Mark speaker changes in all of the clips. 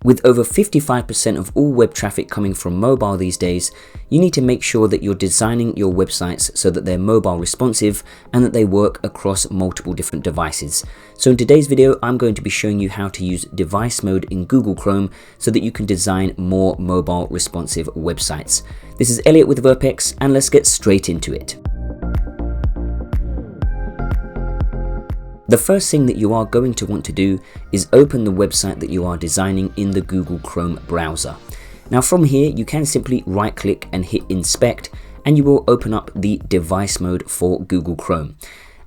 Speaker 1: With over 55% of all web traffic coming from mobile these days, you need to make sure that you're designing your websites so that they're mobile responsive and that they work across multiple different devices. So in today's video, I'm going to be showing you how to use device mode in Google Chrome so that you can design more mobile responsive websites. This is Elliot with Verpex, and let's get straight into it. The first thing that you are going to want to do is open the website that you are designing in the Google Chrome browser. Now from here, you can simply right click and hit inspect, and you will open up the device mode for Google Chrome.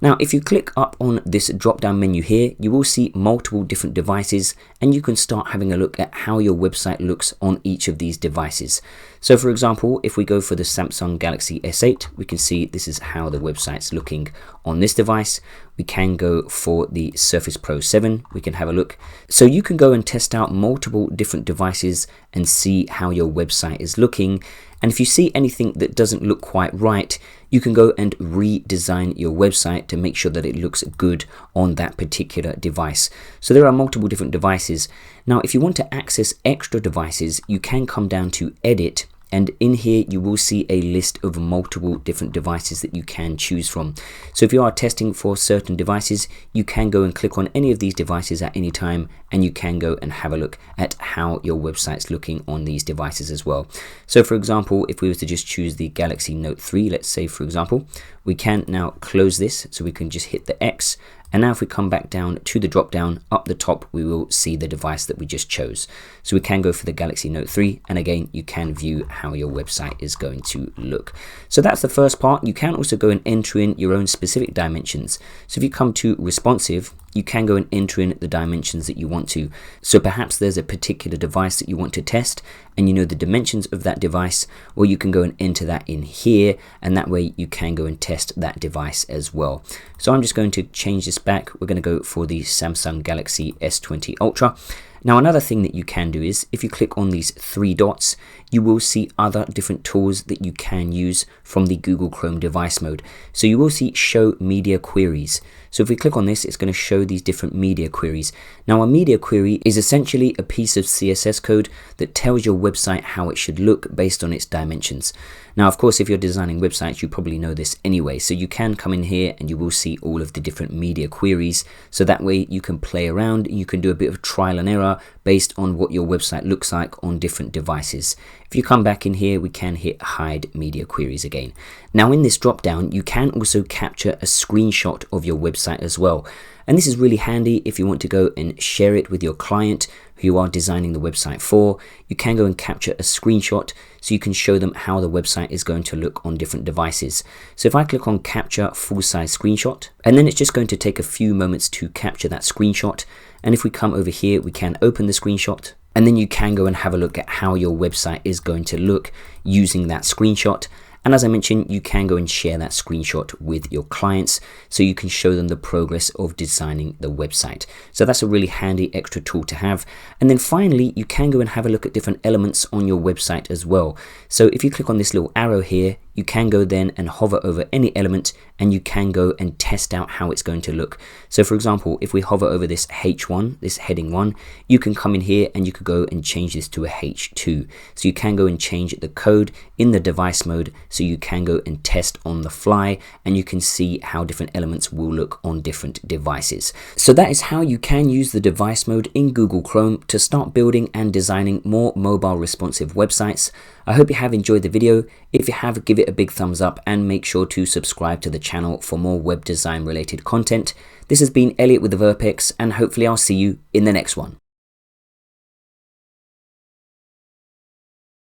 Speaker 1: Now, if you click up on this drop down menu here, you will see multiple different devices, and you can start having a look at how your website looks on each of these devices. So for example, if we go for the Samsung Galaxy S8, we can see this is how the website's looking on this device. We can go for the Surface Pro 7, we can have a look. So you can go and test out multiple different devices and see how your website is looking. And if you see anything that doesn't look quite right, you can go and redesign your website to make sure that it looks good on that particular device. So there are multiple different devices. Now, if you want to access extra devices, you can come down to Edit, and in here you will see a list of multiple different devices that you can choose from. So if you are testing for certain devices, you can go and click on any of these devices at any time, and you can go and have a look at how your website's looking on these devices as well. So for example, if we were to just choose the Galaxy Note 3, let's say for example, we can now close this, so we can just hit the X. And now if we come back down to the drop down up the top, we will see the device that we just chose. So we can go for the Galaxy Note 3, and again, you can view how your website is going to look. So that's the first part. You can also go and enter in your own specific dimensions. So if you come to responsive, you can go and enter in the dimensions that you want to. So perhaps there's a particular device that you want to test, and you know the dimensions of that device, or you can go and enter that in here, and that way you can go and test that device as well. So I'm just going to change this back. We're going to go for the Samsung Galaxy S20 Ultra. Now another thing that you can do is if you click on these three dots, you will see other different tools that you can use from the Google Chrome device mode. So you will see show media queries. So if we click on this, it's going to show these different media queries. Now a media query is essentially a piece of CSS code that tells your website how it should look based on its dimensions. Now of course, if you're designing websites, you probably know this anyway. So you can come in here and you will see all of the different media queries. So that way you can play around, you can do a bit of trial and error based on what your website looks like on different devices. If you come back in here, we can hit hide media queries again. Now in this drop down, you can also capture a screenshot of your website as well. And this is really handy if you want to go and share it with your client who you are designing the website for. You can go and capture a screenshot so you can show them how the website is going to look on different devices. So if I click on capture full size screenshot, and then it's just going to take a few moments to capture that screenshot. And if we come over here, we can open the screenshot, and then you can go and have a look at how your website is going to look using that screenshot. And as I mentioned, you can go and share that screenshot with your clients so you can show them the progress of designing the website. So that's a really handy extra tool to have. And then finally, you can go and have a look at different elements on your website as well. So if you click on this little arrow here, you can go then and hover over any element, and you can go and test out how it's going to look. So for example, if we hover over this H1, this heading 1, you can come in here and you could go and change this to a H2. So you can go and change the code in the device mode, so you can go and test on the fly, and you can see how different elements will look on different devices. So that is how you can use the device mode in Google Chrome to start building and designing more mobile responsive websites. I hope you have enjoyed the video. If you have, give it a big thumbs up and make sure to subscribe to the channel for more web design related content. This has been Elliot with the Verpex, and hopefully I'll see you in the next one.